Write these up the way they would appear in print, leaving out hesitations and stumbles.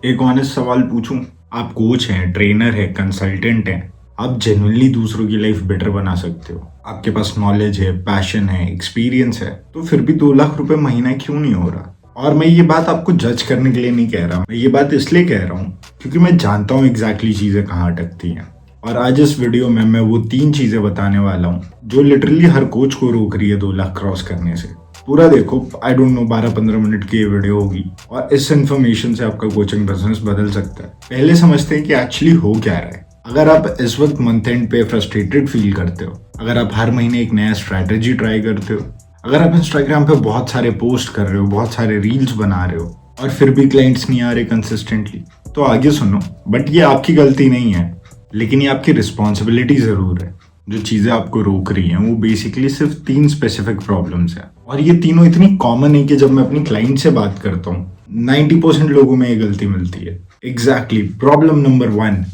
एक ऑनेस्ट सवाल पूछूं। आप कोच हैं, ट्रेनर है, कंसल्टेंट हैं। आप जेन्युइनली दूसरों की लाइफ बेटर बना सकते हो। आपके पास नॉलेज है, पैशन है, एक्सपीरियंस है, तो फिर भी 2 लाख रुपए महीना क्यों नहीं हो रहा? और मैं ये बात आपको जज करने के लिए नहीं कह रहा, मैं ये बात इसलिए कह रहा हूँ क्योंकि मैं जानता हूँ एग्जैक्टली चीजें कहाँ अटकती हैं। और आज इस वीडियो में मैं वो 3 चीजें बताने वाला हूँ जो लिटरली हर कोच को रोक रही है 2 लाख क्रॉस करने से। पूरा देखो, आई डोंट नो, 12-15 मिनट की ये वीडियो होगी और इस इन्फॉर्मेशन से आपका कोचिंग बिजनेस बदल सकता है। पहले समझते हैं कि एक्चुअली हो क्या रहा है। अगर आप इस वक्त मंथ एंड पे फ्रस्ट्रेटेड फील करते हो, अगर आप हर महीने एक नया स्ट्रैटेजी ट्राई करते हो, अगर आप इंस्टाग्राम पे बहुत सारे पोस्ट कर रहे हो, बहुत सारे रील्स बना रहे हो और फिर भी क्लाइंट्स नहीं आ रहे कंसिस्टेंटली, तो आगे सुनो। बट ये आपकी गलती नहीं है, लेकिन ये आपकी रिस्पॉन्सिबिलिटी जरूर है। जो चीजें आपको रोक रही हैं वो बेसिकली सिर्फ 3 स्पेसिफिक प्रॉब्लम्स हैं, और ये तीनों इतनी कॉमन है कि जब मैं अपनी क्लाइंट से बात करता हूँ 90% लोगों में ये गलती मिलती है। एग्जैक्टली। प्रॉब्लम नंबर 1,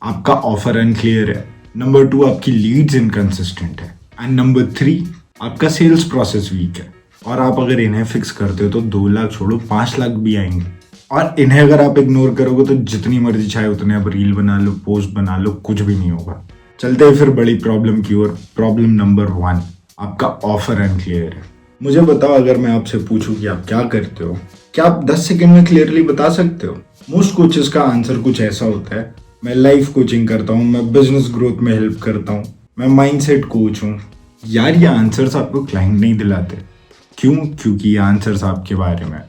आपका ऑफर अनक्लियर है। नंबर 2, आपकी लीड्स इनकंसिस्टेंट है। एंड नंबर 3, आपका सेल्स प्रोसेस वीक है। और आप अगर इन्हें फिक्स करते हो तो 2 लाख छोड़ो 5 लाख भी आएंगे। और इन्हें अगर आप इग्नोर करोगे तो जितनी मर्जी चाहे उतने आप रील बना लो, पोस्ट बना लो, कुछ भी नहीं होगा। चलते हैं फिर बड़ी प्रॉब्लम की ओर। प्रॉब्लम नंबर 1, आपका ऑफर अनक्लियर है। मुझे बताओ, अगर मैं आपसे पूछूं कि आप क्या करते हो, क्या आप 10 सेकंड में क्लियरली बता सकते हो? मोस्ट कोचेस का आंसर कुछ ऐसा होता है, मैं लाइफ कोचिंग करता हूँ, मैं बिजनेस ग्रोथ में हेल्प करता हूँ, मैं माइंडसेट कोच हूँ। यार, ये आंसर्स आपको क्लाइंट नहीं दिलाते। क्यों? क्योंकि ये आंसर्स आपके बारे में,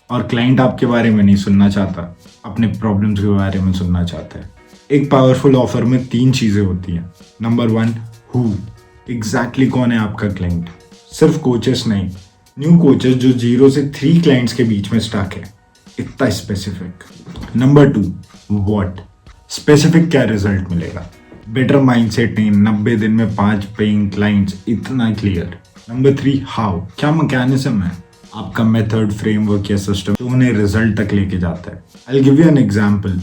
और क्लाइंट आपके बारे में नहीं सुनना चाहता, अपने प्रॉब्लम्स के बारे में सुनना चाहता है। एक पावरफुल ऑफर में 3 चीजें होती हैं। नंबर 1, हु, एग्जैक्टली कौन है आपका क्लाइंट। सिर्फ कोचेस नहीं, न्यू कोचेस जो 0 से 3 क्लाइंट्स के बीच में स्टक है, इतना स्पेसिफिक। नंबर 2, व्हाट, स्पेसिफिक क्या रिजल्ट मिलेगा। बेटर माइंडसेट नहीं, 90 दिन में 5 पेइंग क्लाइंट्स, इतना क्लियर। नंबर 3, हाउ, क्या मैकेनिज्म है आपका, मेथड, फ्रेमवर्क या सिस्टम जो उन्हें रिजल्ट तक लेके जाता है। I give you an example,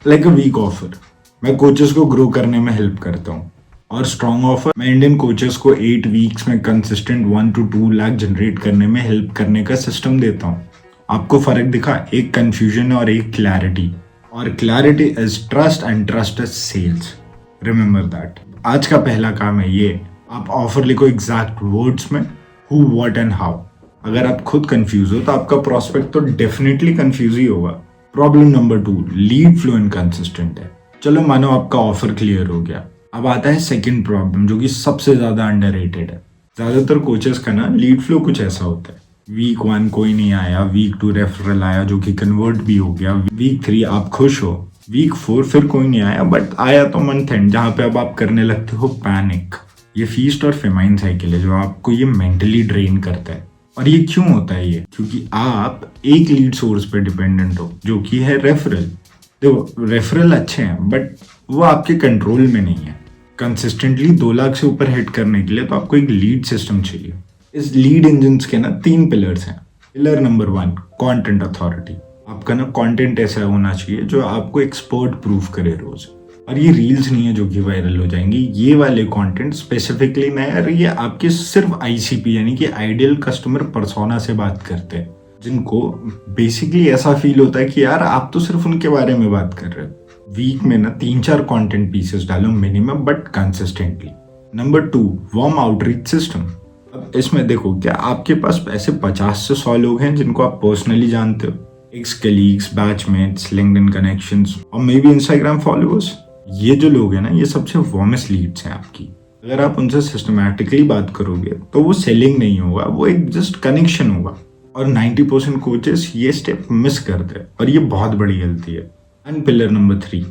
like a weak offer. मैं कोचेस को ग्रो करने में हेल्प करता हूँ, और स्ट्रॉन्ग ऑफर, मैं इंडियन कोचेस को 8 वीक्स में कंसिस्टेंट 1 to 2 लाख जनरेट करने में हेल्प करने का सिस्टम देता हूँ। आपको फर्क दिखा? एक कंफ्यूजन और एक क्लैरिटी। और clarity is trust and trust is sales. Remember that. आज का पहला काम है ये, आप ऑफर लिखो एग्जैक्ट वर्ड्स में, हु, व्हाट एंड हाउ। अगर आप खुद कंफ्यूज हो तो आपका प्रोस्पेक्ट तो डेफिनेटली कंफ्यूज ही होगा। Problem number 2, lead flow inconsistent है। चलो मानो आपका ऑफर क्लियर हो गया। अब आता है सेकंड प्रॉब्लम, जो कि सबसे ज्यादा अंडररेटेड है। ज्यादातर कोचेस का ना लीड फ्लो कुछ ऐसा होता है, वीक 1 कोई नहीं आया, वीक 2 रेफरल आया जो कि कन्वर्ट भी हो गया, वीक 3 आप खुश हो, वीक 4 फिर कोई नहीं आया, बट आया तो मंथ एंड, जहां पे अब आप करने लगते हो पैनिक। ये फीस्ट और फेमाइन साइकिल है जो आपको ये मेंटली ड्रेन करता है। और ये क्यों होता है? ये क्योंकि आप एक लीड सोर्स पे डिपेंडेंट हो, जो कि है रेफरल। देखो, रेफरल अच्छे हैं बट वो आपके कंट्रोल में नहीं है। कंसिस्टेंटली 2 लाख से ऊपर हिट करने के लिए तो आपको एक लीड सिस्टम चाहिए। इस लीड इंजन के ना 3 पिलर्स हैं। Pillar number 1, content authority. आपका ना कंटेंट ऐसा होना चाहिए जो आपको एक्सपर्ट प्रूफ करे रोज। और ये रील्स नहीं है जो कि वायरल हो जाएंगी, ये वाले कंटेंट स्पेसिफिकली नहीं, ये आपके सिर्फ आईसीपी यानी कि आइडियल कस्टमर पर्सोना से बात करते हैं, जिनको बेसिकली ऐसा फील होता है कि यार आप तो सिर्फ उनके बारे में बात कर रहे हो। वीक में ना 3-4 कंटेंट पीसेस डालो minimum, but consistently. Number 2, warm outreach system. अब इसमें देखो, क्या आपके पास ऐसे 50 से 100 लोग हैं जिनको आप पर्सनली जानते हो, x colleagues, batchmates, LinkedIn connections और मे बी इंस्टाग्राम फॉलोअर्स। ये जो लोग हैं ना, ये सबसे वार्मेस्ट लीड्स हैं आपकी। अगर आप उनसे सिस्टमैटिकली बात करोगे तो वो सेलिंग नहीं होगा, वो एक जस्ट कनेक्शन होगा। और 90% कोचेस ये स्टेप मिस करते हैं, और ये बहुत बड़ी गलती है। And pillar number 3,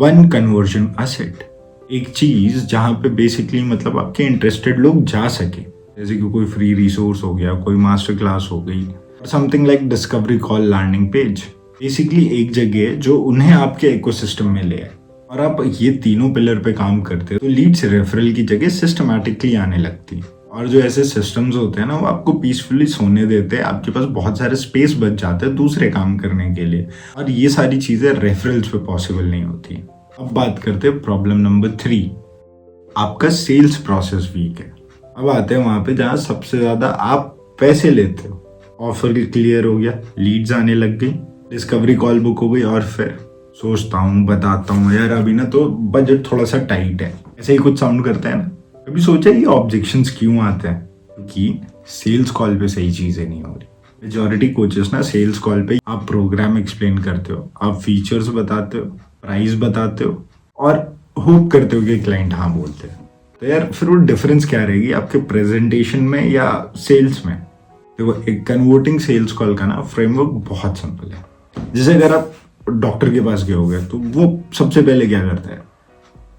1 conversion asset. एक चीज जहां पे बेसिकली मतलब आपके इंटरेस्टेड लोग जा सके, जैसे कि कोई फ्री रिसोर्स हो गया, कोई मास्टर क्लास हो गई, something like discovery call, landing page. Basically एक जगह जो उन्हें आपके इकोसिस्टम में ले आए। और आप ये तीनों पिलर पे काम करते हो तो लीड्स रेफरल की जगह सिस्टमैटिकली आने लगती। और जो ऐसे सिस्टम्स होते हैं ना, वो आपको पीसफुली सोने देते हैं, आपके पास बहुत सारे स्पेस बच जाते हैं दूसरे काम करने के लिए। और ये सारी चीजें रेफरल्स पे पॉसिबल नहीं होती। अब बात करते हैं प्रॉब्लम नंबर 3, आपका सेल्स प्रोसेस वीक है। अब आते हैं वहां पे जहां सबसे ज्यादा आप पैसे लेते हो। ऑफर क्लियर हो गया, लीड्स आने लग गई, डिस्कवरी कॉल बुक हो गई और फिर सोचता हूँ, बताता हूँ यार अभी ना तो बजट थोड़ा सा टाइट है, ऐसे ही कुछ साउंड करता है ना। कभी सोचा ये ऑब्जेक्शंस क्यों आते हैं? क्योंकि सेल्स कॉल पे सही चीजें नहीं हो रही। मेजॉरिटी कोचेस ना सेल्स कॉल पे आप प्रोग्राम एक्सप्लेन करते हो, आप फीचर्स बताते हो, प्राइस बताते हो और होप करते हो कि क्लाइंट हाँ बोलते हैं। तो यार फिर वो डिफरेंस क्या रहेगी आपके प्रेजेंटेशन में या सेल्स में? देखो, एक कन्वर्टिंग सेल्स कॉल का ना फ्रेमवर्क बहुत सिंपल है। जैसे अगर आप डॉक्टर के पास गए होगे तो वो सबसे पहले क्या करता है?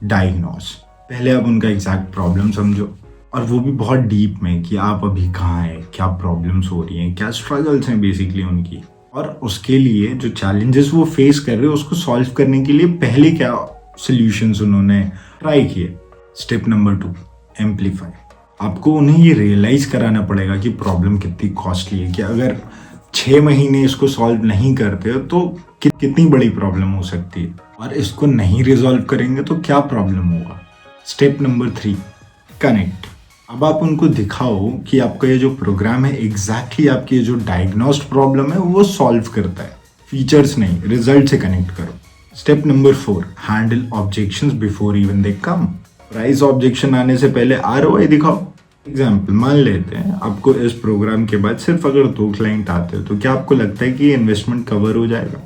डायग्नोस। पहले आप उनका एग्जैक्ट प्रॉब्लम समझो, और वो भी बहुत डीप में कि आप अभी कहाँ हैं, क्या प्रॉब्लम्स हो रही हैं, क्या स्ट्रगल्स हैं बेसिकली उनकी, और उसके लिए जो चैलेंजेस वो फेस कर रहे हैं उसको सॉल्व करने के लिए पहले क्या सॉल्यूशंस उन्होंने ट्राई किए। Step number 2, amplify. आपको उन्हें ये रियलाइज कराना पड़ेगा कि प्रॉब्लम कितनी कॉस्टली है, कि अगर 6 महीने इसको सॉल्व नहीं करते हो तो कितनी बड़ी प्रॉब्लम हो सकती है, और इसको नहीं रिजॉल्व करेंगे तो क्या प्रॉब्लम होगा। Step number 3, connect. अब आप उनको दिखाओ कि आपका ये जो प्रोग्राम है एग्जैक्टली आपकी जो डायग्नोस्ड प्रॉब्लम है वो सॉल्व करता है, फीचर्स नहीं, रिजल्ट से कनेक्ट करो। Step number 4, handle objections before even they come. Price objection आने से पहले आरओआई दिखाओ। एग्जाम्पल मान लेते हैं आपको इस प्रोग्राम के बाद सिर्फ अगर 2 क्लाइंट आते हैं तो क्या आपको लगता है कि इन्वेस्टमेंट कवर हो जाएगा?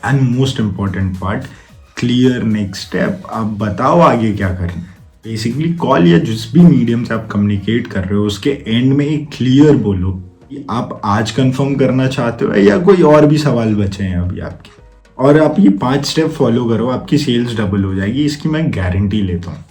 And most important part, clear next step. आप बताओ आगे क्या करना है। बेसिकली कॉल या जिस भी मीडियम से आप कम्युनिकेट कर रहे हो उसके एंड में एक क्लियर बोलो कि आप आज कंफर्म करना चाहते हो या कोई और भी सवाल बचे हैं अभी आपके, और आप ये 5 स्टेप फॉलो करो, आपकी सेल्स डबल हो जाएगी, इसकी मैं गारंटी लेता हूँ।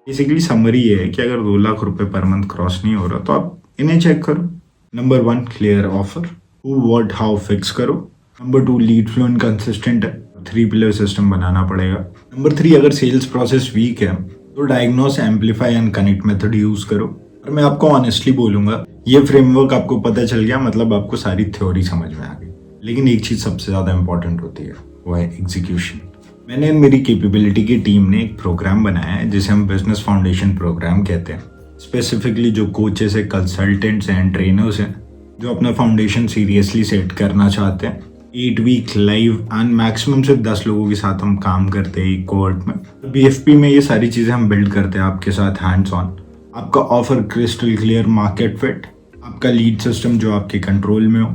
बेसिकली समरी ये है कि अगर 2 लाख रुपए पर मंथ क्रॉस नहीं हो रहा तो आप इन्हें चेक करो। Number 1, clear offer, who what how fix करो। नंबर 2, लीड फ्लो इनकंसिस्टेंट है, 3 पिलर सिस्टम बनाना पड़ेगा। नंबर 3, अगर सेल्स प्रोसेस वीक है तो diagnose, amplify and connect method use करो। और मैं आपको ऑनेस्टली बोलूंगा, ये फ्रेमवर्क आपको पता चल गया मतलब आपको सारी थ्योरी समझ में आ गई। लेकिन एक चीज सबसे ज्यादा इंपॉर्टेंट होती है, वो है एग्जीक्यूशन। मैंने मेरी कैपेबिलिटी की टीम ने एक प्रोग्राम बनाया है जिसे हम बिजनेस फाउंडेशन प्रोग्राम कहते हैं। स्पेसिफिकली जो कोचेस है, कंसल्टेंट्स हैं, ट्रेनर्स हैं जो अपना फाउंडेशन सीरियसली सेट करना चाहते हैं, 8 वीक लाइव एंड मैक्सिमम सिर्फ 10 लोगों के साथ हम काम करते हैं कोर्ट में। बीएफपी में ये सारी चीजें हम बिल्ड करते हैं आपके साथ हैंड्स ऑन। आपका offer crystal clear, market fit, आपका लीड सिस्टम जो आपके कंट्रोल में हो,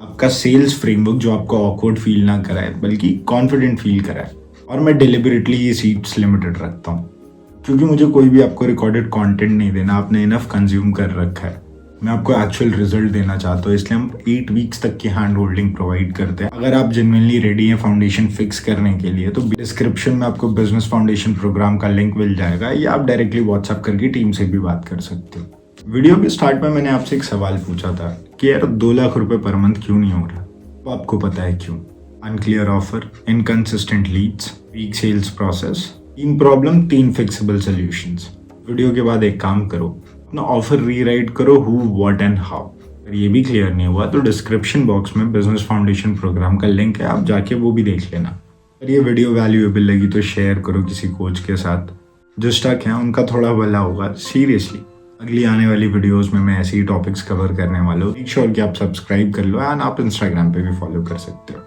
आपका सेल्स फ्रेमवर्क जो आपको ऑकवर्ड फील ना कराए बल्कि कॉन्फिडेंट फील कराए। और मैं डिलिबरेटली ये सीट्स लिमिटेड रखता हूँ क्योंकि मुझे कोई भी आपको रिकॉर्डेड कंटेंट नहीं देना, आपने इनफ कंज्यूम कर रखा है। मैं आपको एक्चुअल रिजल्ट देना चाहता हूँ, इसलिए हम 8 वीक्स तक की हैंड होल्डिंग प्रोवाइड करते हैं। अगर आप जेन्युइनली रेडी हैं फाउंडेशन फिक्स करने के लिए तो डिस्क्रिप्शन में आपको बिजनेस फाउंडेशन प्रोग्राम का लिंक मिल जाएगा, या आप डायरेक्टली व्हाट्सएप करके टीम से भी बात कर सकते हो। वीडियो के स्टार्ट में मैंने आपसे एक सवाल पूछा था कि यार 2 लाख रुपए पर मंथ क्यों नहीं हो रहा, तो आपको पता है क्यों। Unclear offer, inconsistent leads, weak sales process, 3 problem, 3 fixable solutions. Video के बाद एक काम करो, अपना ऑफर रीराइट करो, हु व्हाट एंड हाउ। अगर ये भी क्लियर नहीं हुआ तो डिस्क्रिप्शन बॉक्स में बिजनेस फाउंडेशन प्रोग्राम का लिंक है, आप जाके वो भी देख लेना। अगर ये वीडियो वैल्यूएबल लगी तो शेयर करो किसी कोच के साथ, जो स्टक है उनका थोड़ा भला होगा। सीरियसली अगली आने वाली वीडियोस में मैं ऐसे ही टॉपिक्स कवर करने वाला हूँ। मेक श्योर कि आप सब्सक्राइब कर लो एंड आप इंस्टाग्राम पे भी फॉलो कर सकते हो।